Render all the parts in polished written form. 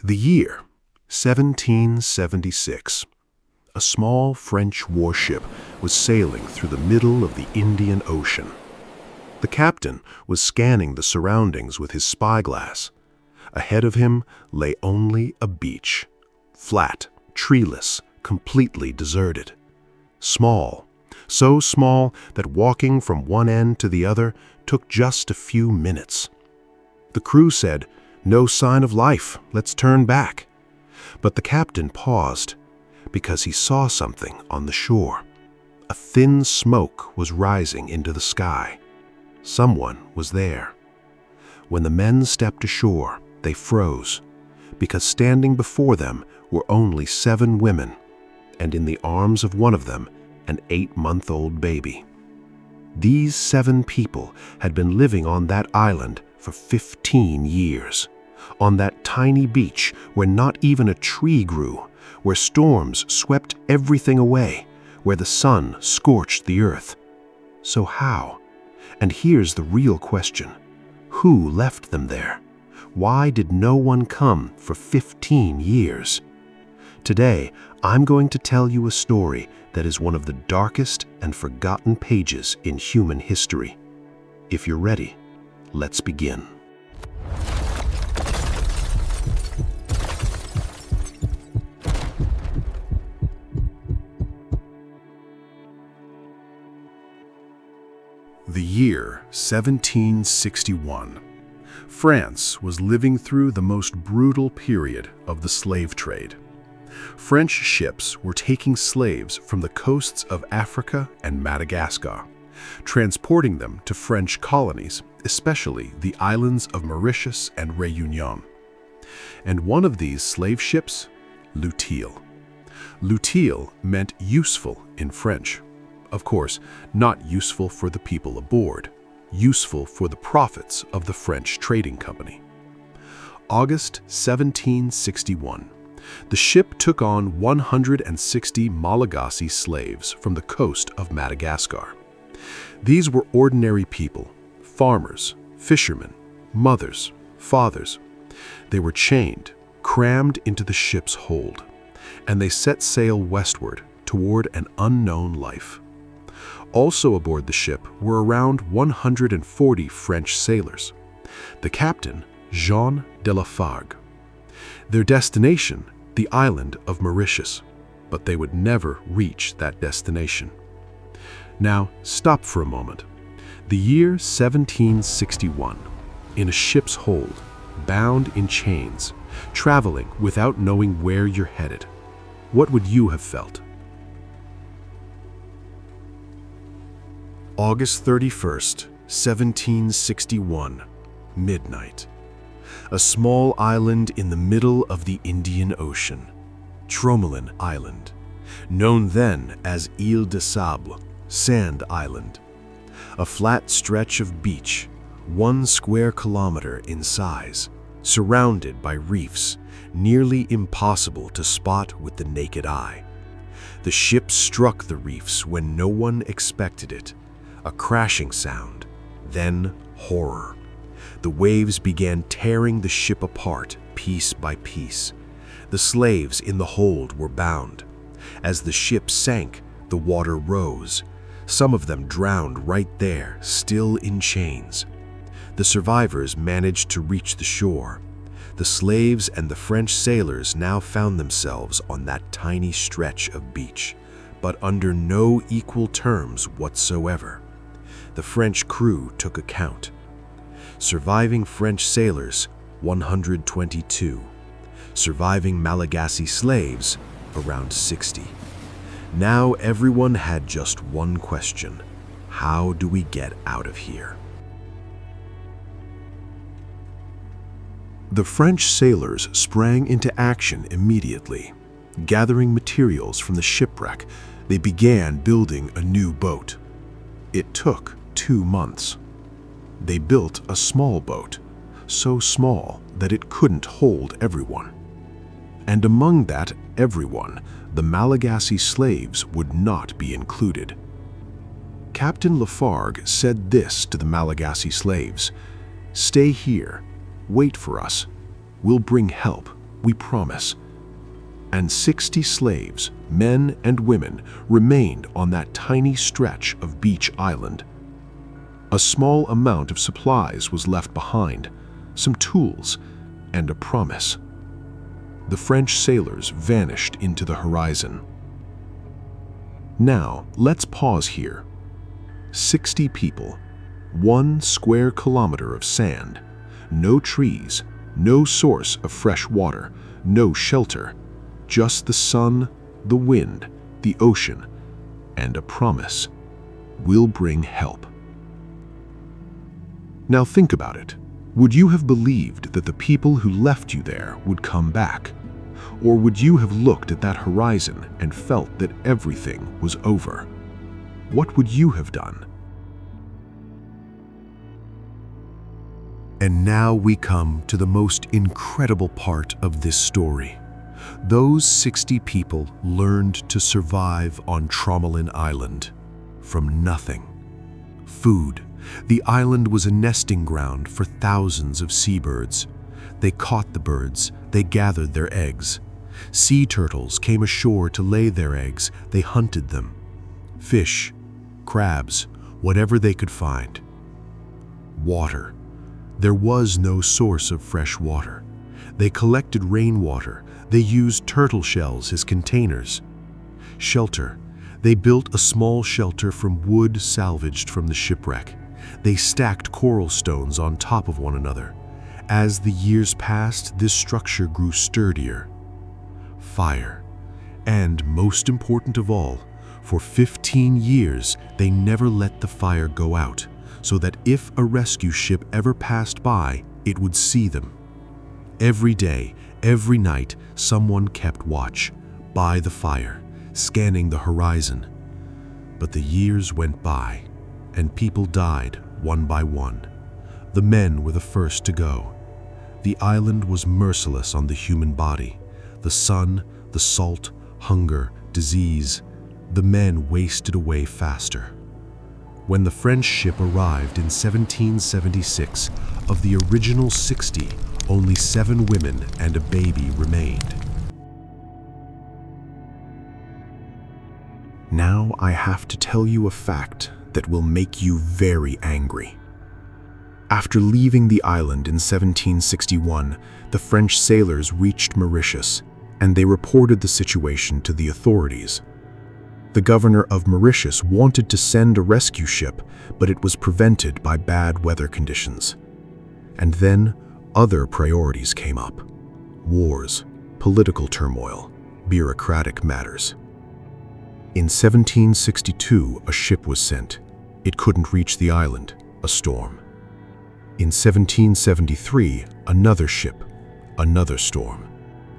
The year, 1776. A small French warship was sailing through the middle of the Indian Ocean. The captain was scanning the surroundings with his spyglass. Ahead of him lay only a beach, flat, treeless, completely deserted. Small, so small that walking from one end to the other took just a few minutes. The crew said, "No sign of life, let's turn back." But the captain paused because he saw something on the shore. A thin smoke was rising into the sky. Someone was there. When the men stepped ashore, they froze, because standing before them were only 7 women, and in the arms of one of them, an 8-month-old baby. These 7 people had been living on that island for 15 years, on that tiny beach where not even a tree grew, where storms swept everything away, where the sun scorched the earth. So how? And here's the real question. Who left them there? Why did no one come for 15 years? Today, I'm going to tell you a story that is one of the darkest and forgotten pages in human history. If you're ready, let's begin. The year 1761. France was living through the most brutal period of the slave trade. French ships were taking slaves from the coasts of Africa and Madagascar, transporting them to French colonies, especially the islands of Mauritius and Réunion. And one of these slave ships, l'utile. L'utile meant useful in French. Of course, not useful for the people aboard, useful for the profits of the French trading company. August 1761. The ship took on 160 Malagasy slaves from the coast of Madagascar. These were ordinary people, farmers, fishermen, mothers, fathers. They were chained, crammed into the ship's hold, and they set sail westward toward an unknown life. Also aboard the ship were around 140 French sailors. The captain, Jean de Lafargue. Their destination, the island of Mauritius, but they would never reach that destination. Now, stop for a moment. The year 1761, in a ship's hold, bound in chains, traveling without knowing where you're headed. What would you have felt? August 31st, 1761, midnight. A small island in the middle of the Indian Ocean, Tromelin Island, known then as Île de Sable, Sand Island. A flat stretch of beach, 1 square kilometer in size, surrounded by reefs, nearly impossible to spot with the naked eye. The ship struck the reefs when no one expected it. A crashing sound, then horror. The waves began tearing the ship apart, piece by piece. The slaves in the hold were bound. As the ship sank, the water rose. Some of them drowned right there, still in chains. The survivors managed to reach the shore. The slaves and the French sailors now found themselves on that tiny stretch of beach, but under no equal terms whatsoever. The French crew took account. Surviving French sailors, 122. Surviving Malagasy slaves, around 60. Now everyone had just one question. How do we get out of here? The French sailors sprang into action immediately. Gathering materials from the shipwreck, they began building a new boat. It took 2 months. They built a small boat, so small that it couldn't hold everyone. And among that everyone, the Malagasy slaves would not be included. Captain Lafargue said this to the Malagasy slaves: "Stay here, wait for us. We'll bring help. we promise." And 60 slaves, men and women, remained on that tiny stretch of beach island. A small amount of supplies was left behind, some tools, and a promise. The French sailors vanished into the horizon. Now, let's pause here. 60 people, 1 square kilometer of sand, no trees, no source of fresh water, no shelter, just the sun, the wind, the ocean, and a promise: we'll bring help. Now think about it. Would you have believed that the people who left you there would come back? Or would you have looked at that horizon and felt that everything was over? What would you have done? And now we come to the most incredible part of this story. Those 60 people learned to survive on Tromelin Island from nothing. Food. The island was a nesting ground for thousands of seabirds. They caught the birds, they gathered their eggs. Sea turtles came ashore to lay their eggs, they hunted them. Fish, crabs, whatever they could find. Water. There was no source of fresh water. They collected rainwater, they used turtle shells as containers. Shelter. They built a small shelter from wood salvaged from the shipwreck. They stacked coral stones on top of one another. As the years passed, this structure grew sturdier. Fire. And most important of all, for 15 years, they never let the fire go out, so that if a rescue ship ever passed by, it would see them. Every day, every night, someone kept watch by the fire, scanning the horizon. But the years went by, and people died one by one. The men were the first to go. The island was merciless on the human body. The sun, the salt, hunger, disease. The men wasted away faster. When the French ship arrived in 1776, of the original 60, only 7 women and a baby remained. Now I have to tell you a fact that will make you very angry. After leaving the island in 1761, the French sailors reached Mauritius, and they reported the situation to the authorities. The governor of Mauritius wanted to send a rescue ship, but it was prevented by bad weather conditions. And then other priorities came up: wars, political turmoil, bureaucratic matters. In 1762, a ship was sent. It couldn't reach the island, a storm. In 1773, another ship, another storm.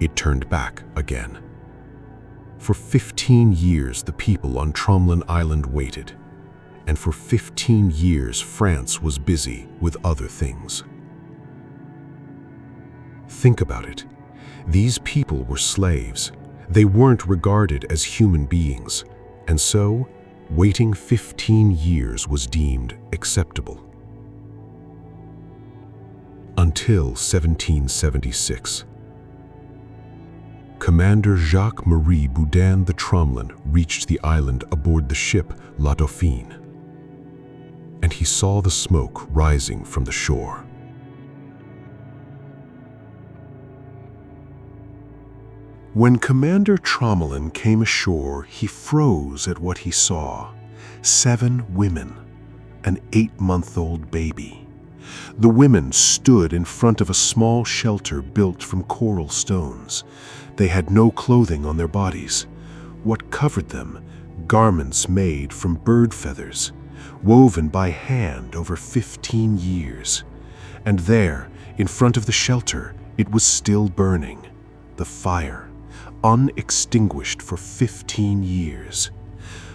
It turned back again. For 15 years, the people on Tromelin Island waited. And for 15 years, France was busy with other things. Think about it. These people were slaves. They weren't regarded as human beings, and so waiting 15 years was deemed acceptable. Until 1776. Commander Jacques-Marie Boudin de Tromelin reached the island aboard the ship La Dauphine, and he saw the smoke rising from the shore. When Commander Tromelin came ashore, he froze at what he saw. 7 women, an 8-month-old baby. The women stood in front of a small shelter built from coral stones. They had no clothing on their bodies. What covered them? Garments made from bird feathers, woven by hand over 15 years. And there, in front of the shelter, it was still burning. The fire, unextinguished for 15 years.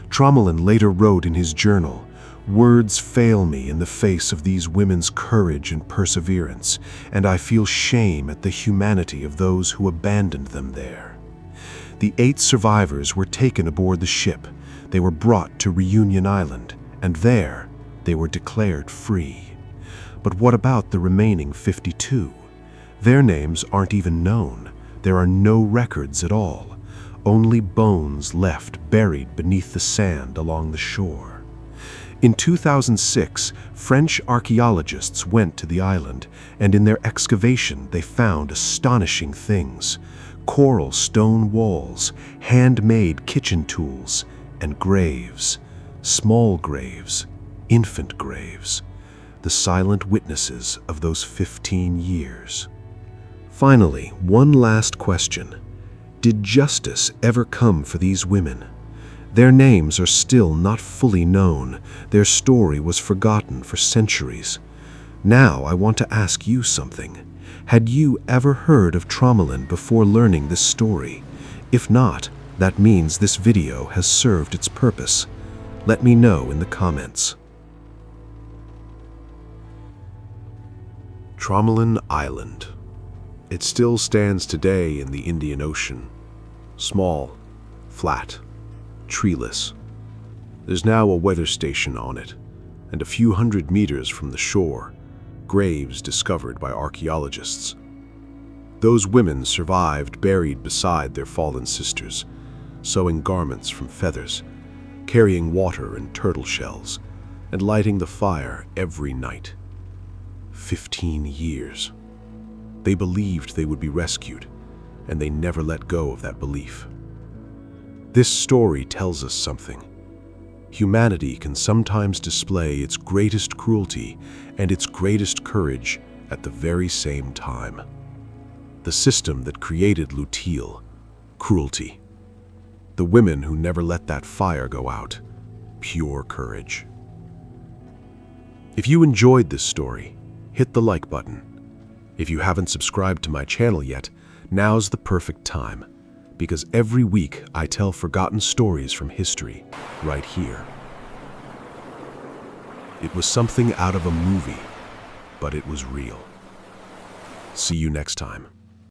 Tromelin later wrote in his journal, "Words fail me in the face of these women's courage and perseverance, and I feel shame at the humanity of those who abandoned them there." The 8 survivors were taken aboard the ship. They were brought to Reunion Island, and there they were declared free. But what about the remaining 52? Their names aren't even known. There are no records at all, only bones left buried beneath the sand along the shore. In 2006, French archaeologists went to the island, and in their excavation they found astonishing things: coral stone walls, handmade kitchen tools, and graves. Small graves, infant graves, the silent witnesses of those 15 years. Finally, one last question. Did justice ever come for these women? Their names are still not fully known. Their story was forgotten for centuries. Now I want to ask you something. Had you ever heard of Tromelin before learning this story? If not, that means this video has served its purpose. Let me know in the comments. Tromelin Island. It still stands today in the Indian Ocean. Small, flat, treeless. There's now a weather station on it, and a few hundred meters from the shore, graves discovered by archaeologists. Those women survived buried beside their fallen sisters, sewing garments from feathers, carrying water and turtle shells, and lighting the fire every night. 15 years. They believed they would be rescued, and they never let go of that belief. This story tells us something. Humanity can sometimes display its greatest cruelty and its greatest courage at the very same time. The system that created Luteal, cruelty. The women who never let that fire go out, pure courage. If you enjoyed this story, hit the like button. If you haven't subscribed to my channel yet, now's the perfect time, because every week I tell forgotten stories from history right here. It was something out of a movie, but it was real. See you next time.